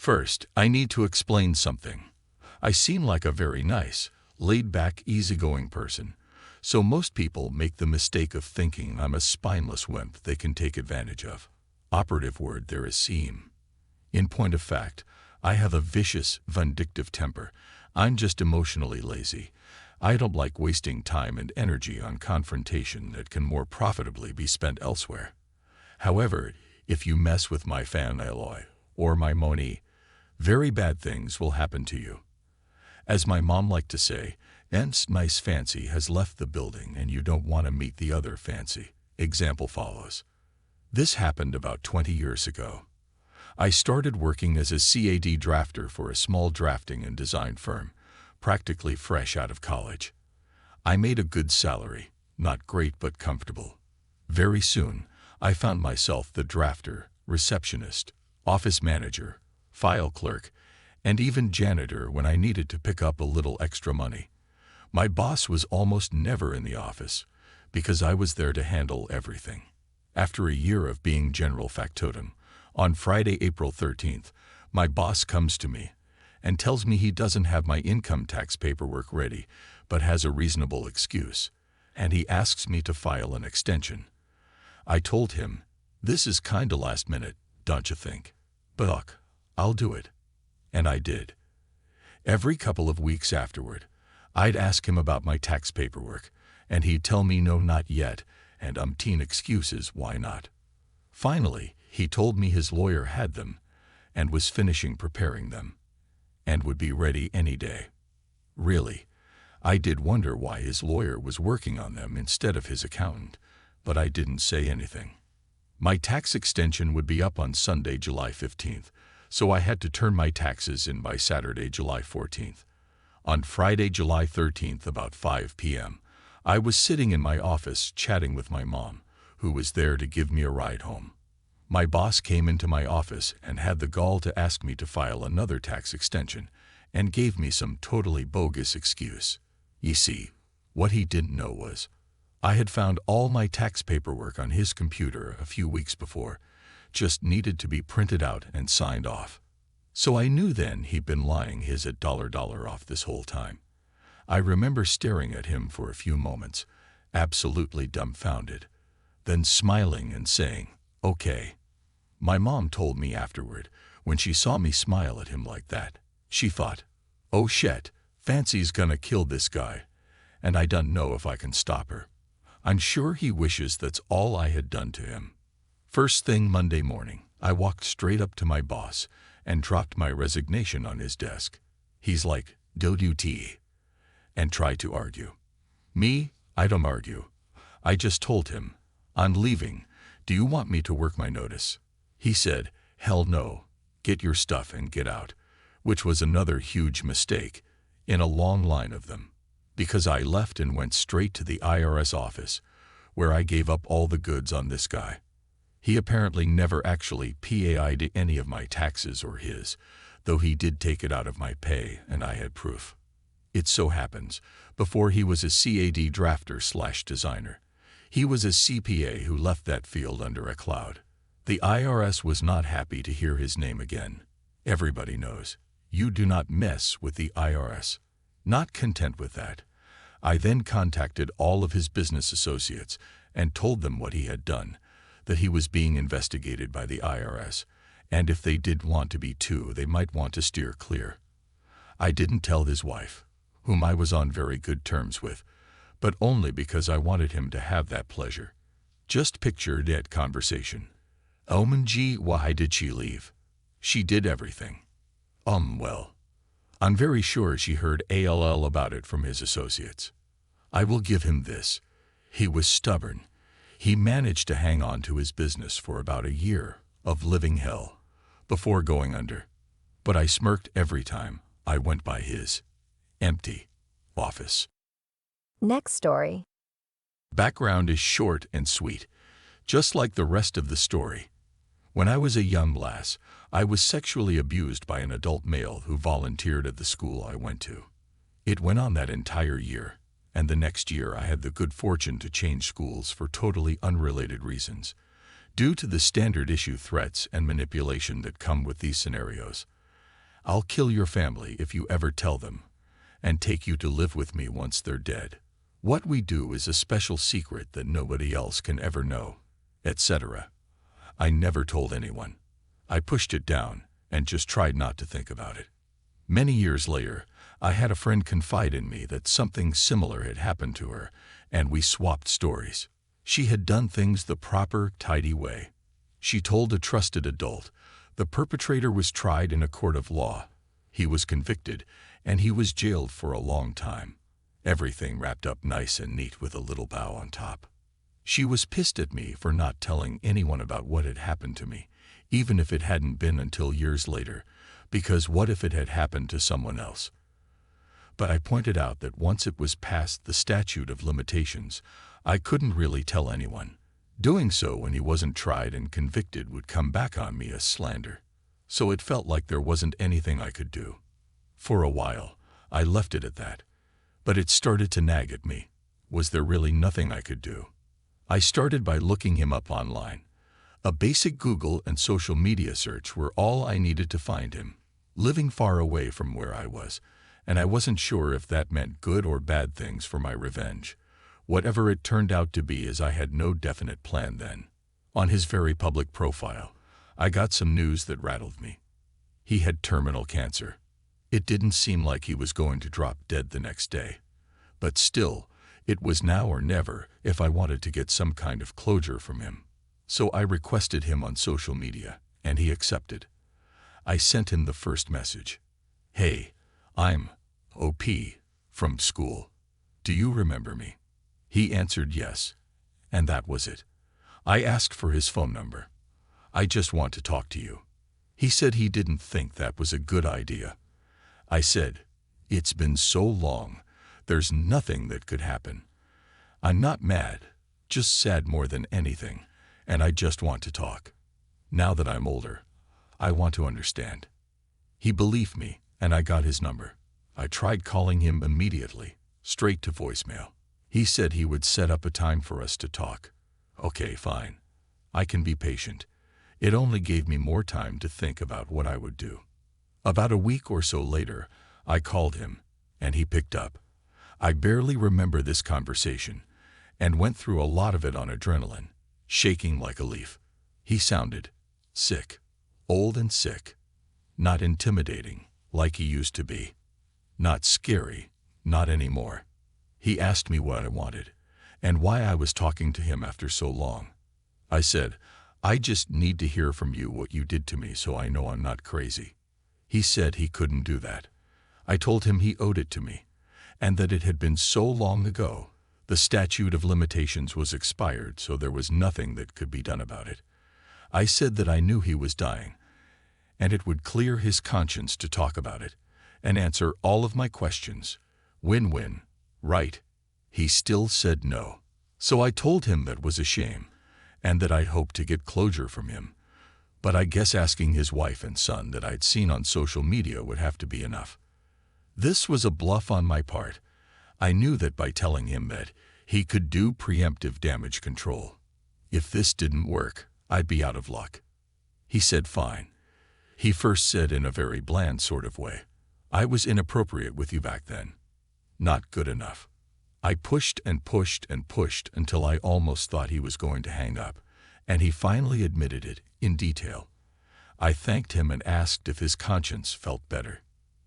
First, I need to explain something. I seem like a very nice, laid-back, easygoing person, so most people make the mistake of thinking I'm a spineless wimp they can take advantage of. Operative word there is seem. In point of fact, I have a vicious, vindictive temper. I'm just emotionally lazy. I don't like wasting time and energy on confrontation that can more profitably be spent elsewhere. However, if you mess with my fan alloy or my money, very bad things will happen to you. As my mom liked to say, "Ents nice fancy has left the building and you don't want to meet the other fancy." Example follows. This happened about 20 years ago. I started working as a CAD drafter for a small drafting and design firm, practically fresh out of college. I made a good salary, not great but comfortable. Very soon, I found myself the drafter, receptionist, office manager, file clerk, and even janitor when I needed to pick up a little extra money. My boss was almost never in the office, because I was there to handle everything. After a year of being general factotum, on Friday, April 13th, my boss comes to me and tells me he doesn't have my income tax paperwork ready, but has a reasonable excuse, and he asks me to file an extension. I told him, "This is kinda last minute, don't you think? But look, I'll do it." And I did. Every couple of weeks afterward, I'd ask him about my tax paperwork, and he'd tell me no, not yet, and umpteen excuses why not. Finally, he told me his lawyer had them, and was finishing preparing them, and would be ready any day. Really, I did wonder why his lawyer was working on them instead of his accountant, but I didn't say anything. My tax extension would be up on Sunday, July 15th, so I had to turn my taxes in by Saturday, July 14th. On Friday, July 13th, about 5 p.m., I was sitting in my office chatting with my mom, who was there to give me a ride home. My boss came into my office and had the gall to ask me to file another tax extension, and gave me some totally bogus excuse. You see, what he didn't know was, I had found all my tax paperwork on his computer a few weeks before, just needed to be printed out and signed off. So I knew then he'd been lying his at dollar off this whole time. I remember staring at him for a few moments, absolutely dumbfounded, then smiling and saying, "Okay." My mom told me afterward, when she saw me smile at him like that, she thought, "Oh shit, Fancy's gonna kill this guy, and I don't know if I can stop her. I'm sure he wishes that's all I had done to him." First thing Monday morning, I walked straight up to my boss and dropped my resignation on his desk. He's like, "WT," and tried to argue. Me, I don't argue. I just told him, "I'm leaving. Do you want me to work my notice?" He said, "Hell no. Get your stuff and get out," which was another huge mistake, in a long line of them, because I left and went straight to the IRS office, where I gave up all the goods on this guy. He apparently never actually paid any of my taxes or his, though he did take it out of my pay and I had proof. It so happens, before he was a CAD drafter/designer, he was a CPA who left that field under a cloud. The IRS was not happy to hear his name again. Everybody knows, you do not mess with the IRS. Not content with that, I then contacted all of his business associates and told them what he had done, that he was being investigated by the IRS, and if they did want to be too, they might want to steer clear. I didn't tell his wife, whom I was on very good terms with, but only because I wanted him to have that pleasure. Just picture that conversation. "OMG, why did she leave? She did everything." Well, I'm very sure she heard ALL about it from his associates. I will give him this. He was stubborn. He managed to hang on to his business for about a year of living hell before going under. But I smirked every time I went by his empty office. Next story. Background is short and sweet, just like the rest of the story. When I was a young lass, I was sexually abused by an adult male who volunteered at the school I went to. It went on that entire year, and the next year I had the good fortune to change schools for totally unrelated reasons, due to the standard issue threats and manipulation that come with these scenarios. I'll kill your family if you ever tell them, and take you to live with me once they're dead. What we do is a special secret that nobody else can ever know, etc. I never told anyone. I pushed it down and just tried not to think about it. Many years later, I had a friend confide in me that something similar had happened to her, and we swapped stories. She had done things the proper, tidy way. She told a trusted adult. The perpetrator was tried in a court of law. He was convicted, and he was jailed for a long time. Everything wrapped up nice and neat with a little bow on top. She was pissed at me for not telling anyone about what had happened to me, even if it hadn't been until years later, because what if it had happened to someone else? But I pointed out that once it was past the statute of limitations, I couldn't really tell anyone. Doing so when he wasn't tried and convicted would come back on me as slander. So it felt like there wasn't anything I could do. For a while, I left it at that. But it started to nag at me. Was there really nothing I could do? I started by looking him up online. A basic Google and social media search were all I needed to find him, living far away from where I was, and I wasn't sure if that meant good or bad things for my revenge. Whatever it turned out to be, as I had no definite plan then. On his very public profile, I got some news that rattled me. He had terminal cancer. It didn't seem like he was going to drop dead the next day. But still, it was now or never if I wanted to get some kind of closure from him. So I requested him on social media, and he accepted. I sent him the first message. Hey, I'm OP from school. Do you remember me? He answered yes, and that was it. I asked for his phone number. I just want to talk to you. He said he didn't think that was a good idea. I said, it's been so long, there's nothing that could happen. I'm not mad, just sad more than anything, and I just want to talk. Now that I'm older, I want to understand. He believed me, and I got his number. I tried calling him immediately, straight to voicemail. He said he would set up a time for us to talk. Okay, fine. I can be patient. It only gave me more time to think about what I would do. About a week or so later, I called him, and he picked up. I barely remember this conversation, and went through a lot of it on adrenaline, shaking like a leaf. He sounded sick, old and sick, not intimidating like he used to be, not scary, not anymore. He asked me what I wanted, and why I was talking to him after so long. I said, I just need to hear from you what you did to me so I know I'm not crazy. He said he couldn't do that. I told him he owed it to me, and that it had been so long ago. The statute of limitations was expired, so there was nothing that could be done about it. I said that I knew he was dying, and it would clear his conscience to talk about it, and answer all of my questions. Win-win, right? He still said no. So I told him that was a shame, and that I'd hoped to get closure from him. But I guess asking his wife and son that I'd seen on social media would have to be enough. This was a bluff on my part. I knew that by telling him that he could do preemptive damage control. If this didn't work, I'd be out of luck. He said fine. He first said in a very bland sort of way, I was inappropriate with you back then. Not good enough. I pushed and pushed and pushed until I almost thought he was going to hang up, and he finally admitted it in detail. I thanked him and asked if his conscience felt better.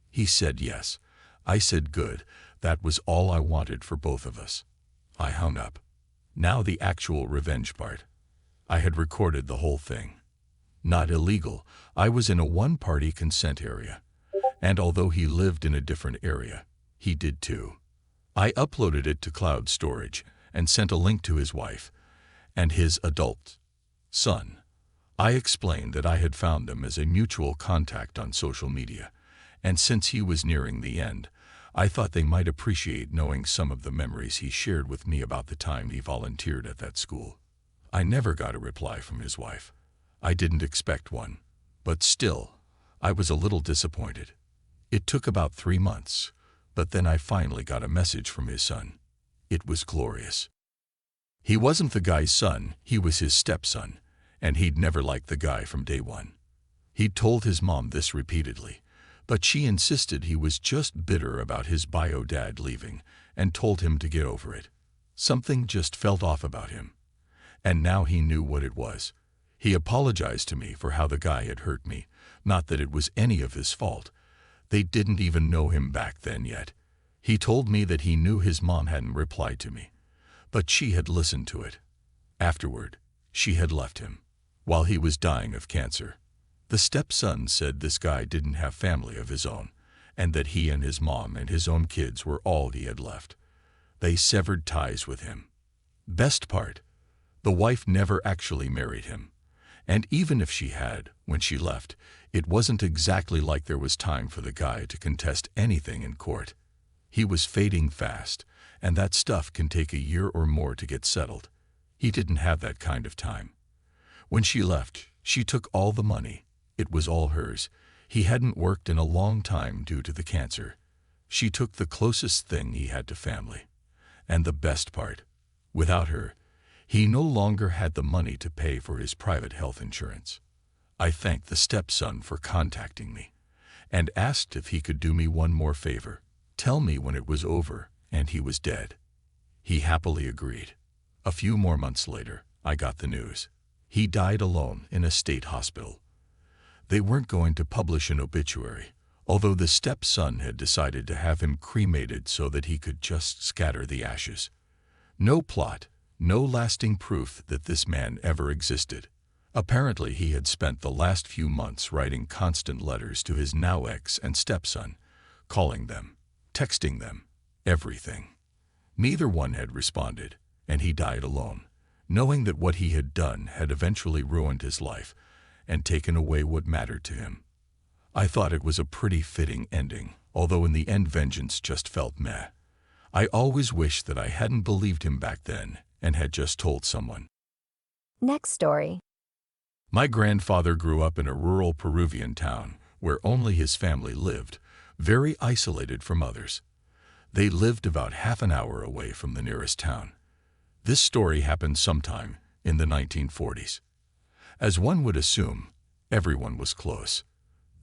He said yes. I said good. That was all I wanted for both of us. I hung up. Now the actual revenge part. I had recorded the whole thing. Not illegal. I was in a one-party consent area. And although he lived in a different area, he did too. I uploaded it to cloud storage and sent a link to his wife and his adult son. I explained that I had found them as a mutual contact on social media, and since he was nearing the end, I thought they might appreciate knowing some of the memories he shared with me about the time he volunteered at that school. I never got a reply from his wife. I didn't expect one, but still, I was a little disappointed. It took about 3 months, but then I finally got a message from his son. It was glorious. He wasn't the guy's son, he was his stepson, and he'd never liked the guy from day one. He'd told his mom this repeatedly, But she insisted he was just bitter about his bio dad leaving and told him to get over it. Something just felt off about him. And now he knew what it was. He apologized to me for how the guy had hurt me, not that it was any of his fault. They didn't even know him back then yet. He told me that he knew his mom hadn't replied to me, but she had listened to it. Afterward, she had left him, while he was dying of cancer. The stepson said this guy didn't have family of his own, and that he and his mom and his own kids were all he had left. They severed ties with him. Best part, the wife never actually married him. And even if she had, when she left, it wasn't exactly like there was time for the guy to contest anything in court. He was fading fast, and that stuff can take a year or more to get settled. He didn't have that kind of time. When she left, she took all the money. It was all hers. He hadn't worked in a long time due to the cancer. She took the closest thing he had to family. And the best part, without her, he no longer had the money to pay for his private health insurance. I thanked the stepson for contacting me and asked if he could do me one more favor, tell me when it was over and he was dead. He happily agreed. A few more months later, I got the news. He died alone in a state hospital. They weren't going to publish an obituary, although the stepson had decided to have him cremated so that he could just scatter the ashes. No plot, no lasting proof that this man ever existed. Apparently he had spent the last few months writing constant letters to his now ex and stepson, calling them, texting them, everything. Neither one had responded, and he died alone, knowing that what he had done had eventually ruined his life and taken away what mattered to him. I thought it was a pretty fitting ending, although in the end vengeance just felt meh. I always wished that I hadn't believed him back then and had just told someone. Next story. My grandfather grew up in a rural Peruvian town where only his family lived, very isolated from others. They lived about half an hour away from the nearest town. This story happened sometime in the 1940s. As one would assume, everyone was close.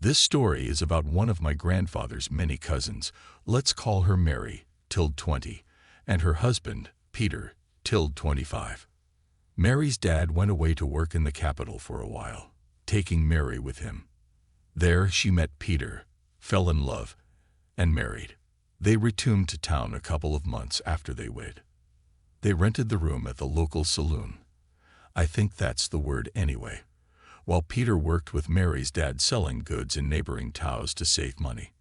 This story is about one of my grandfather's many cousins, let's call her Mary, tilled 20, and her husband, Peter, tilled 25. Mary's dad went away to work in the capital for a while, taking Mary with him. There she met Peter, fell in love, and married. They returned to town a couple of months after they wed. They rented the room at the local saloon. I think that's the word anyway, while Peter worked with Mary's dad selling goods in neighboring towns to save money.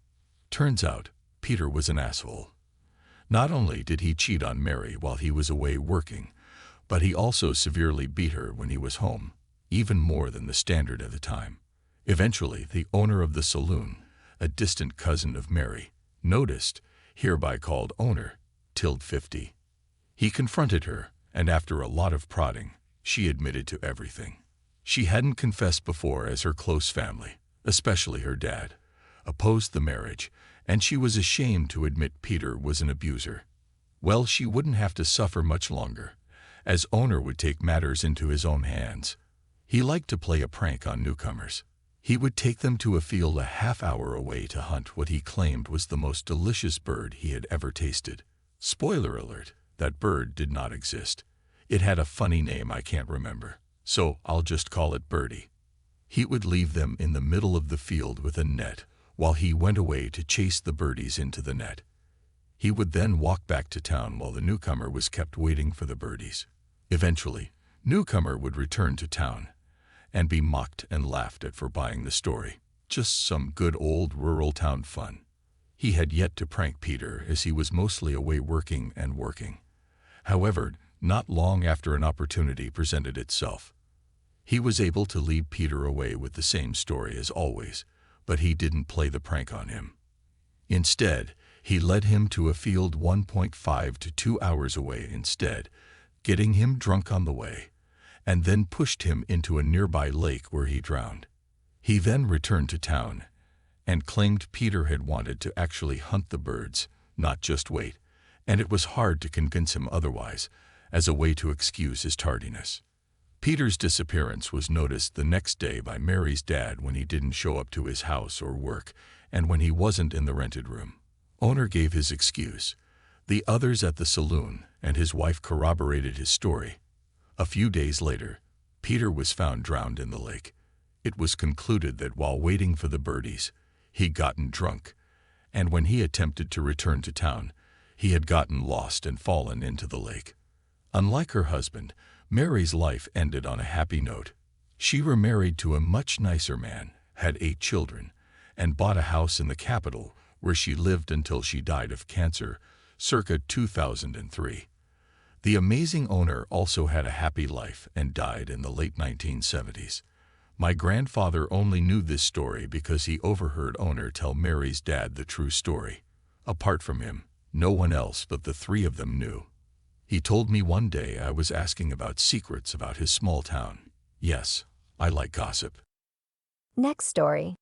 Turns out, Peter was an asshole. Not only did he cheat on Mary while he was away working, but he also severely beat her when he was home, even more than the standard at the time. Eventually, the owner of the saloon, a distant cousin of Mary, noticed, hereby called owner, tilled 50. He confronted her, and after a lot of prodding, she admitted to everything. She hadn't confessed before as her close family, especially her dad, opposed the marriage, and she was ashamed to admit Peter was an abuser. Well, she wouldn't have to suffer much longer, as owner would take matters into his own hands. He liked to play a prank on newcomers. He would take them to a field a half-hour away to hunt what he claimed was the most delicious bird he had ever tasted. Spoiler alert, that bird did not exist. It had a funny name I can't remember, so I'll just call it Birdie. He would leave them in the middle of the field with a net, while he went away to chase the birdies into the net. He would then walk back to town while the newcomer was kept waiting for the birdies. Eventually, newcomer would return to town and be mocked and laughed at for buying the story. Just some good old rural town fun. He had yet to prank Peter as he was mostly away working. However, not long after an opportunity presented itself. He was able to lead Peter away with the same story as always, but he didn't play the prank on him. Instead, he led him to a field 1.5 to 2 hours away instead, getting him drunk on the way, and then pushed him into a nearby lake where he drowned. He then returned to town and claimed Peter had wanted to actually hunt the birds, not just wait, and it was hard to convince him otherwise, as a way to excuse his tardiness. Peter's disappearance was noticed the next day by Mary's dad when he didn't show up to his house or work, and when he wasn't in the rented room. Owner gave his excuse. The others at the saloon and his wife corroborated his story. A few days later, Peter was found drowned in the lake. It was concluded that while waiting for the birdies, he'd gotten drunk, and when he attempted to return to town, he had gotten lost and fallen into the lake. Unlike her husband, Mary's life ended on a happy note. She remarried to a much nicer man, had 8 children, and bought a house in the capital where she lived until she died of cancer, circa 2003. The amazing owner also had a happy life and died in the late 1970s. My grandfather only knew this story because he overheard owner tell Mary's dad the true story. Apart from him, no one else but the 3 of them knew. He told me one day I was asking about secrets about his small town. Yes, I like gossip. Next story.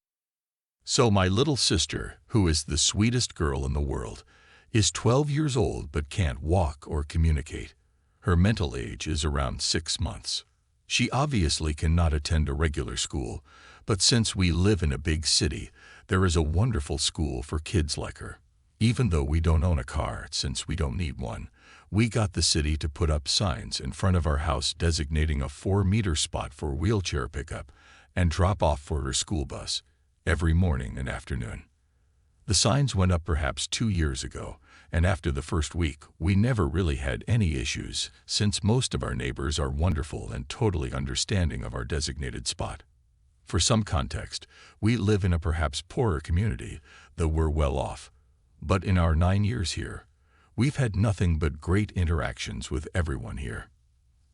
So my little sister, who is the sweetest girl in the world, is 12 years old but can't walk or communicate. Her mental age is around 6 months. She obviously cannot attend a regular school, but since we live in a big city, there is a wonderful school for kids like her. Even though we don't own a car, since we don't need one, we got the city to put up signs in front of our house designating a 4-meter spot for wheelchair pickup and drop-off for her school bus every morning and afternoon. The signs went up perhaps 2 years ago, and after the first week, we never really had any issues, since most of our neighbors are wonderful and totally understanding of our designated spot. For some context, we live in a perhaps poorer community, though we're well off. But in our 9 years here, we've had nothing but great interactions with everyone here.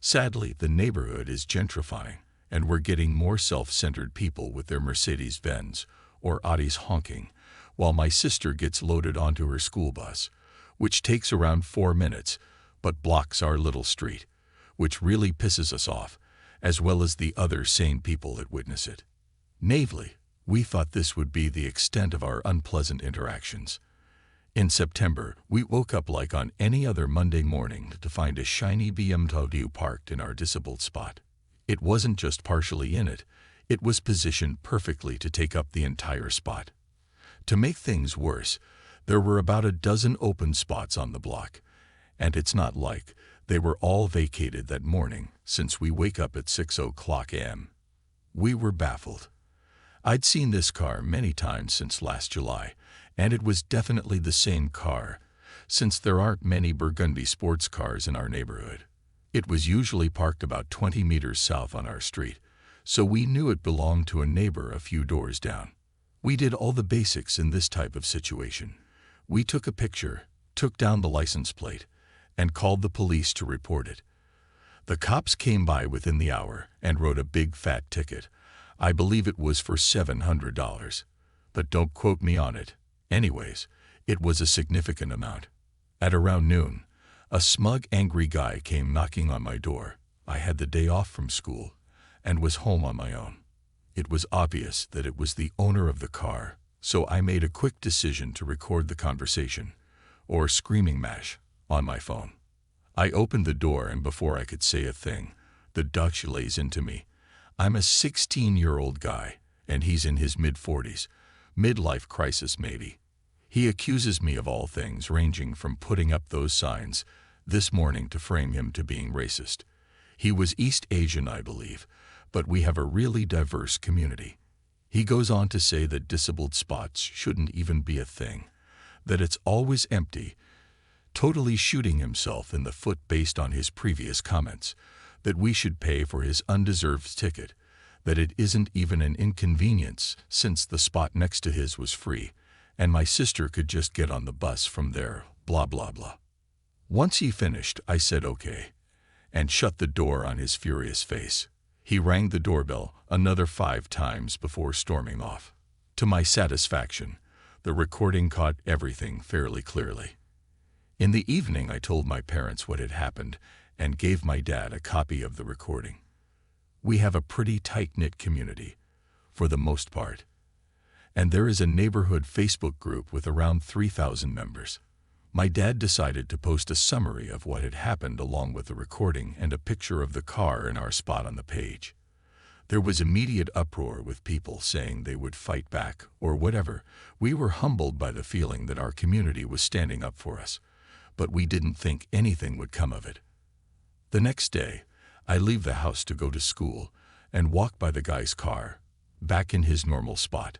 Sadly, the neighborhood is gentrifying, and we're getting more self-centered people with their Mercedes-Benz or Audis honking, while my sister gets loaded onto her school bus, which takes around 4 minutes, but blocks our little street, which really pisses us off, as well as the other sane people that witness it. Naively, we thought this would be the extent of our unpleasant interactions. In September, we woke up like on any other Monday morning to find a shiny BMW parked in our disabled spot. It wasn't just partially in it, it was positioned perfectly to take up the entire spot. To make things worse, there were about a dozen open spots on the block, and it's not like they were all vacated that morning since we wake up at 6 o'clock a.m. We were baffled. I'd seen this car many times since last July, and it was definitely the same car, since there aren't many burgundy sports cars in our neighborhood. It was usually parked about 20 meters south on our street, so we knew it belonged to a neighbor a few doors down. We did all the basics in this type of situation. We took a picture, took down the license plate, and called the police to report it. The cops came by within the hour and wrote a big fat ticket. I believe it was for $700, but don't quote me on it. Anyways, it was a significant amount. At around noon, a smug, angry guy came knocking on my door. I had the day off from school and was home on my own. It was obvious that it was the owner of the car, so I made a quick decision to record the conversation, or screaming mash, on my phone. I opened the door, and before I could say a thing, the Dutch lays into me. I'm a 16-year-old guy, and he's in his mid-40s, midlife crisis maybe. He accuses me of all things ranging from putting up those signs this morning to frame him to being racist. He was East Asian, I believe, but we have a really diverse community. He goes on to say that disabled spots shouldn't even be a thing, that it's always empty, totally shooting himself in the foot based on his previous comments, that we should pay for his undeserved ticket, that it isn't even an inconvenience since the spot next to his was free, and my sister could just get on the bus from there, blah blah blah. Once he finished, I said okay, and shut the door on his furious face. He rang the doorbell another 5 times before storming off. To my satisfaction, the recording caught everything fairly clearly. In the evening, I told my parents what had happened and gave my dad a copy of the recording. We have a pretty tight-knit community, for the most part, and there is a neighborhood Facebook group with around 3,000 members. My dad decided to post a summary of what had happened along with the recording and a picture of the car in our spot on the page. There was immediate uproar with people saying they would fight back or whatever. We were humbled by the feeling that our community was standing up for us, but we didn't think anything would come of it. The next day, I leave the house to go to school and walk by the guy's car, back in his normal spot,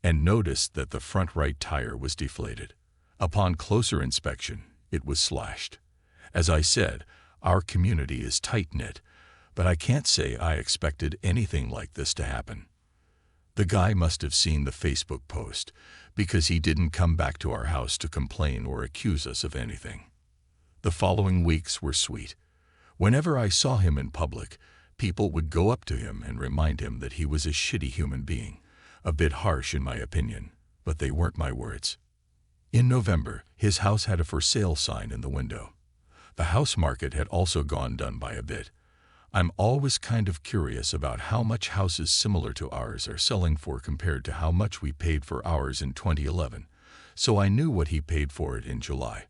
and noticed that the front right tire was deflated. Upon closer inspection, it was slashed. As I said, our community is tight-knit, but I can't say I expected anything like this to happen. The guy must have seen the Facebook post, because he didn't come back to our house to complain or accuse us of anything. The following weeks were sweet. Whenever I saw him in public, people would go up to him and remind him that he was a shitty human being. A bit harsh in my opinion, but they weren't my words. In November, his house had a for sale sign in the window. The house market had also gone down by a bit. I'm always kind of curious about how much houses similar to ours are selling for compared to how much we paid for ours in 2011, so I knew what he paid for it in July.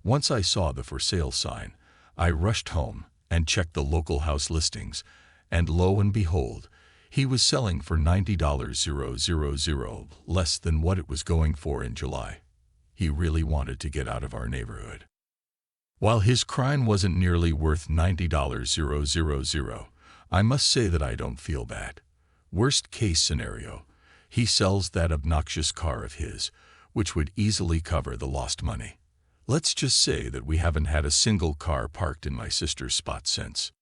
Once I saw the for sale sign, I rushed home and checked the local house listings, and lo and behold, he was selling for $90,000, less than what it was going for in July. He really wanted to get out of our neighborhood. While his crime wasn't nearly worth $90,000, I must say that I don't feel bad. Worst case scenario, he sells that obnoxious car of his, which would easily cover the lost money. Let's just say that we haven't had a single car parked in my sister's spot since.